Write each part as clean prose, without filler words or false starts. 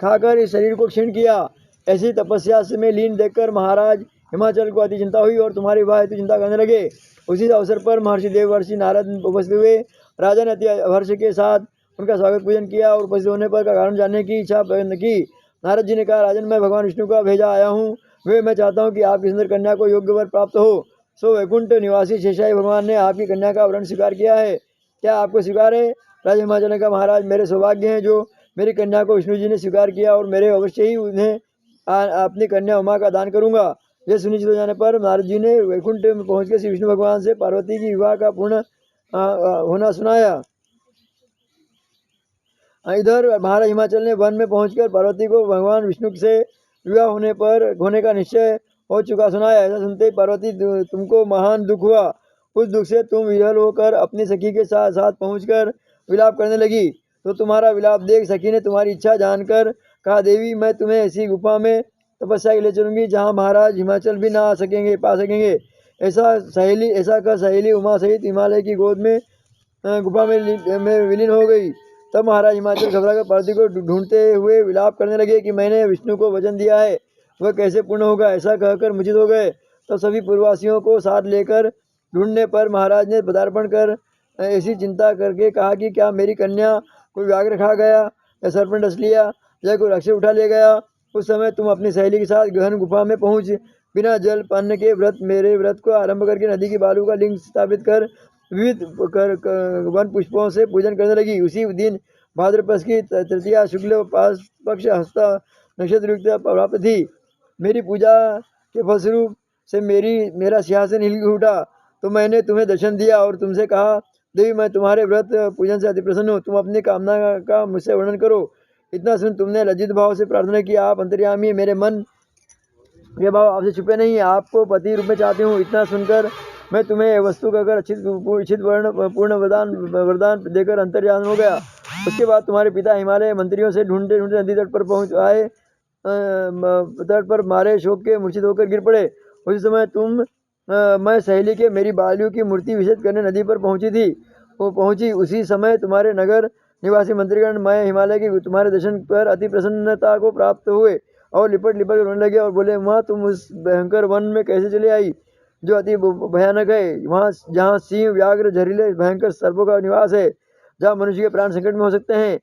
खाकर इस शरीर को क्षीण किया। ऐसी तपस्या में लीन देखकर महाराज हिमाचल को अति चिंता हुई और तुम्हारे विवाह हेतु चिंता करने लगे। उसी अवसर पर महर्षि देवर्षि नारद उपस्थित हुए। राजा ने अति हर्ष के साथ उनका स्वागत पूजन किया और उपस्थित होने पर का कारण जानने की इच्छा व्यक्त की। नारद जी ने कहा, राजन, मैं भगवान विष्णु का भेजा आया हूँ। वे मैं चाहता हूँ कि आपकी सुंदर कन्या को योग्य वर प्राप्त हो। सो वैकुंठ निवासी शेषाई भगवान ने आपकी कन्या का वरण स्वीकार किया है। क्या आपको स्वीकार है? राजा हिमाचल ने कहा, महाराज, मेरे सौभाग्य हैं जो मेरी कन्या को विष्णु जी ने स्वीकार किया और मेरे अवश्य ही उन्हें अपनी कन्या उमा का दान करूंगा। यह सुनिश्चित हो जाने पर नारद जी ने वैकुंठ में पहुंचकर श्री विष्णु भगवान से पार्वती की विवाह का पूर्ण होना सुनाया। इधर महाराज हिमाचल ने वन में पहुंचकर पार्वती को भगवान विष्णु से विवाह होने का निश्चय हो चुका सुनाया। ऐसा सुनते ही पार्वती, तुमको महान दुख हुआ। उस दुख से तुम विह्वल होकर अपनी सखी के साथ पहुंचकर विलाप करने लगी। तो तुम्हारा विलाप देख सखी ने तुम्हारी इच्छा जानकर कहा, देवी, मैं तुम्हें ऐसी गुफा में तपस्या के लिए चलूंगी जहाँ महाराज हिमाचल भी ना पा सकेंगे। ऐसा कर सहेली उमा सहित हिमालय की गोद में गुफा में विलीन हो गई। तब महाराज हिमाचल घबराकर पार्वती को ढूंढते हुए विलाप करने लगे कि मैंने विष्णु को वचन दिया है, वह कैसे पूर्ण होगा। ऐसा कहकर मूर्छित हो गए। तब सभी पूर्ववासियों को साथ लेकर ढूंढने पर महाराज ने पदार्पण कर ऐसी चिंता करके कहा कि क्या मेरी कन्या कोई व्याघ्र खा गया या सर्प ने डस लिया या कोई राक्षस उठा ले गया। उस समय तुम अपनी सहेली के साथ गहन गुफा में पहुंच बिना जल पान के मेरे व्रत को आरंभ करके नदी की बालू का लिंग स्थापित कर विविध वन पुष्पों से पूजन करने लगी। उसी दिन भाद्रपद की तृतीया शुक्ल पक्ष हस्ता नक्षत्र युक्त प्राप्त थी। मेरी पूजा के फलस्वरूप से मेरा सिंहासन हिल उठा। तो मैंने तुम्हें दर्शन दिया और तुमसे कहा, देवी, मैं तुम्हारे व्रत पूजन से अति प्रसन्न हूँ। तुम अपनी कामना का मुझसे वर्णन करो। इतना सुन तुमने लज्जित भाव से प्रार्थना की, आप अंतर्यामी, मेरे मन ये भाव आपसे छुपे नहीं, आपको पति रूप में चाहती हूँ। इतना सुनकर मैं तुम्हें वस्तु कहकर इच्छित पूर्ण वरदान देकर अंतर्यान हो गया। उसके बाद तुम्हारे पिता हिमालय मंत्रियों से ढूंढते ढूंढते नदी तट पर पहुंच आए। तट पर मारे शोक के मूर्छित होकर गिर पड़े। उसी समय मैं सहेली के मेरी बालियों की मूर्ति विषेद करने नदी पर पहुंची। उसी समय तुम्हारे नगर निवासी मंत्रीगण मैं हिमालय की तुम्हारे दर्शन पर अति प्रसन्नता को प्राप्त हुए और लिपट रोने लगे और बोले, माँ, तुम उस भयंकर वन में कैसे चले आई जो अति भयानक है, वहाँ जहाँ सिंह, व्याघ्र, जहरीले भयंकर सर्पों का निवास है, जहाँ मनुष्य के प्राण संकट में हो सकते हैं।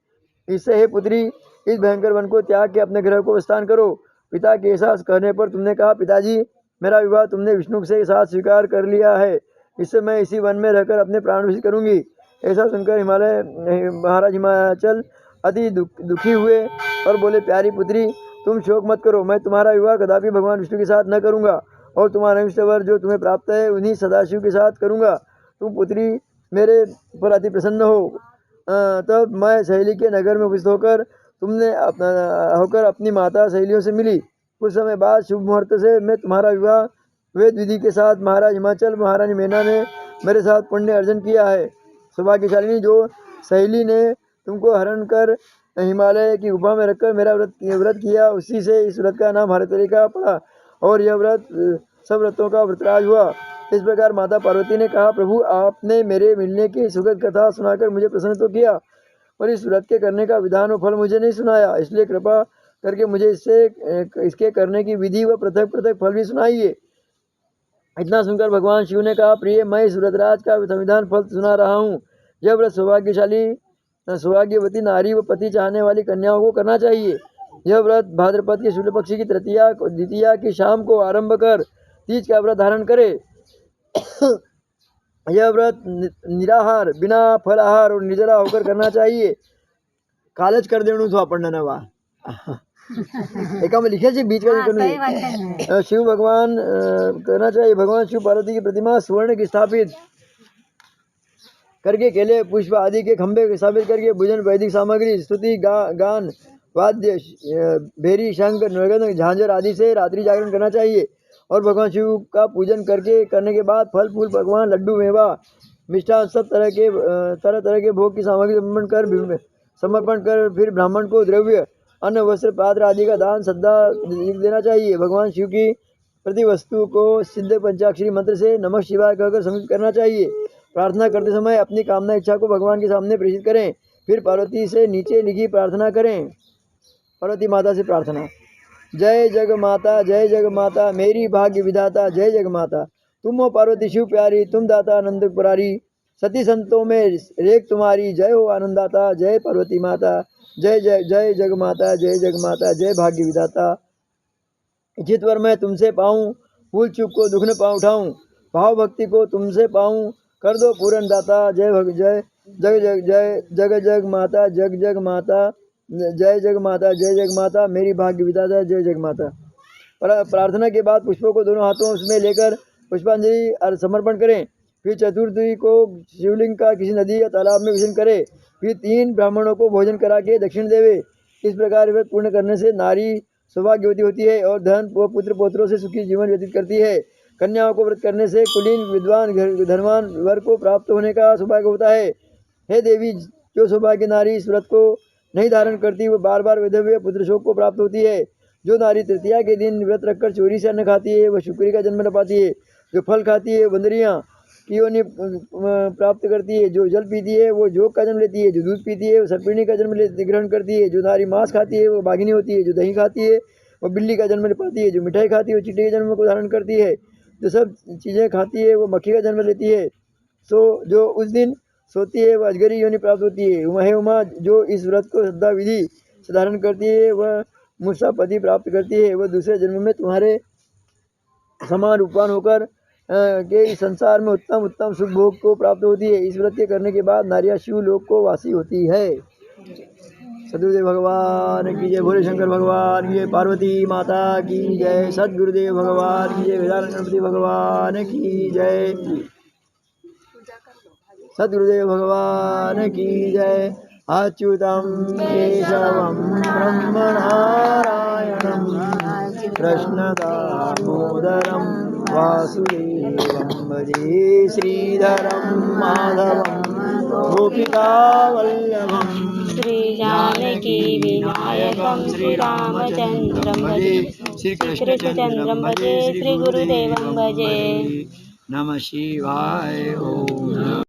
इससे हे पुत्री, इस भयंकर वन को त्याग के अपने ग्रह को विस्तार करो। पिता के ऐसा कहने पर तुमने कहा, पिताजी, मेरा विवाह तुमने विष्णु के साथ स्वीकार कर लिया है। इससे मैं इसी वन में रहकर अपने प्राण विषित करूंगी। ऐसा सुनकर महाराज हिमाचल अति दुखी हुए और बोले, प्यारी पुत्री, तुम शोक मत करो। मैं तुम्हारा विवाह कदापि भगवान विष्णु के साथ न करूंगा और तुम्हारा अनिष्ट वर जो तुम्हें प्राप्त है उन्हीं सदाशिव के साथ करूंगा। तुम पुत्री मेरे पर अति प्रसन्न हो। तब मैं सहेली के नगर में उपस्थित होकर अपनी माता सहेलियों से मिली। कुछ समय बाद शुभ मुहूर्त से मैं तुम्हारा विवाह वेद विधि के साथ महाराज हिमाचल महारानी मेना ने मेरे साथ पुण्य अर्जन किया है। सौभाग्यशालिनी, जो सहेली ने तुमको हरण कर हिमालय की गुफा में रखकर मेरा व्रत किया, उसी से इस व्रत का नाम हरितरिका पड़ा और यह व्रत सब व्रतों का व्रतराज हुआ। इस प्रकार माता पार्वती ने कहा, प्रभु, आपने मेरे मिलने की सुखद कथा सुनाकर मुझे प्रसन्न तो किया, और इस व्रत के करने का विधान व फल मुझे नहीं सुनाया। इसलिए कृपा करके मुझे इसके करने की विधि व पृथक पृथक फल भी सुनाइए। इतना सुनकर भगवान शिव ने कहा, प्रिय, मैं इस व्रतराज का संविधान फल सुना रहा हूँ। यह व्रत सौभाग्यवती नारी व पति चाहने वाली कन्याओं को करना चाहिए। यह व्रत भाद्रपद के शुक्ल पक्षी की द्वितीया की शाम को आरंभ कर तीज का व्रत धारण करे। यह व्रत निराहार, बिना फलाहार और निर्जला होकर करना चाहिए। कालच कर देणु तो अपन नवा एकामें लिखे जी बीच का शिव भगवान करना चाहिए। भगवान शिव पार्वती की प्रतिमा स्वर्ण की स्थापित करके केले पुष्प आदि के खंभे स्थापित करके भोजन वैदिक सामग्री स्तुति गान वाद्य भेरी शंख नृगंध झांझर आदि से रात्रि जागरण करना चाहिए। और भगवान शिव का पूजन करने के बाद फल फूल पकवान लड्डू मेवा मिष्ठान सब तरह के भोग की सामग्री समर्पण कर फिर ब्राह्मण को द्रव्य अन्न वस्त्र पात्र आदि का दान श्रद्धा देना चाहिए। भगवान शिव की प्रति वस्तु को सिद्ध पंचाक्षरी मंत्र से नमः शिवाय कहकर समर्पित करना चाहिए। प्रार्थना करते समय अपनी कामना इच्छा को भगवान के सामने प्रेषित करें। फिर पार्वती से नीचे लिखी प्रार्थना करें। पार्वती माता से प्रार्थना। जय जग माता मेरी भाग्य विधाता, जय जग माता तुम हो पार्वती शिव प्यारी, तुम दाता आनंद पुरारी, सती संतों में रेख तुम्हारी, जय हो आनंदाता, जय पार्वती माता, जय जय जय जग माता, जय जग माता, जय भाग्य विधाता। इच्छित वर मैं तुमसे पाऊं, भूल चूक को दुख न पाऊं उठाऊं, भाव भक्ति को तुमसे पाऊं, कर दो पूरन दाता, जय जय जग जग जय जग जग माता, जग जग माता, जय जग माता, जय जग माता मेरी भाग्य विधाता, जय जग माता। प्रार्थना के बाद पुष्पों को दोनों हाथों में लेकर पुष्पांजलि समर्पण करें। फिर चतुर्थी को शिवलिंग का किसी नदी या तालाब में विसर्जन करें। फिर 3 ब्राह्मणों को भोजन करा के दक्षिण देवे। इस प्रकार व्रत पूर्ण करने से नारी सौभाग्यवती होती है और धन व पुत्र पौत्रों से सुखी जीवन व्यतीत करती है। कन्याओं को व्रत करने से कुलीन विद्वान धनवान वर को प्राप्त होने का सौभाग्य होता है। हे देवी, जो सौभाग्य नारी इस व्रत को नहीं धारण करती वो बार बार विधव्य पुत्र शोक को प्राप्त होती है। जो नारी तृतीया के दिन व्रत रखकर चोरी से अन्न खाती है वह शुक्री का जन्म न पाती है। जो फल खाती है बंदरियां की योनि प्राप्त करती है। जो जल पीती है वो जोग का जन्म लेती है। जो दूध पीती है वो सर्पिणी का जन्म ग्रहण करती है। जो नारी मांस खाती है वो बाघिनी होती है। जो दही खाती है वो बिल्ली का जन्म ले पाती है। जो मिठाई खाती है वो चींटी के जन्म को धारण करती है। जो सब चीज़ें खाती है वो मक्खी का जन्म लेती है। सो जो उस दिन सोती है वह अजगरी योनि प्राप्त होती है। उमा जो इस व्रत को श्रद्धा विधि से धारण करती है वह मुझसा पति प्राप्त करती है। वह दूसरे जन्म में तुम्हारे समान रूपवान होकर के इस संसार में उत्तम उत्तम सुख भोग को प्राप्त होती है। इस व्रत के करने के बाद नारिया शिव लोक को वासी होती है। सदगुरुदेव भगवान की जय, भोले शंकर भगवान की जय, पार्वती माता की जय, सदगुरुदेव भगवान की जय, गजानन गणपति भगवान की जय, सदगुरुदेव भगवान की जय। अच्युतम केशवम ब्रह्म नारायणम कृष्ण दामोदरम वासुदेवम भजे, श्रीधरम माधवम गोपिका वल्लभम, श्री जानकी विनायकं श्री रामचंद्रं भजे, श्री कृष्णचंद्रं भजे, श्री गुरुदेवं भजे। नमः शिवाय। ओम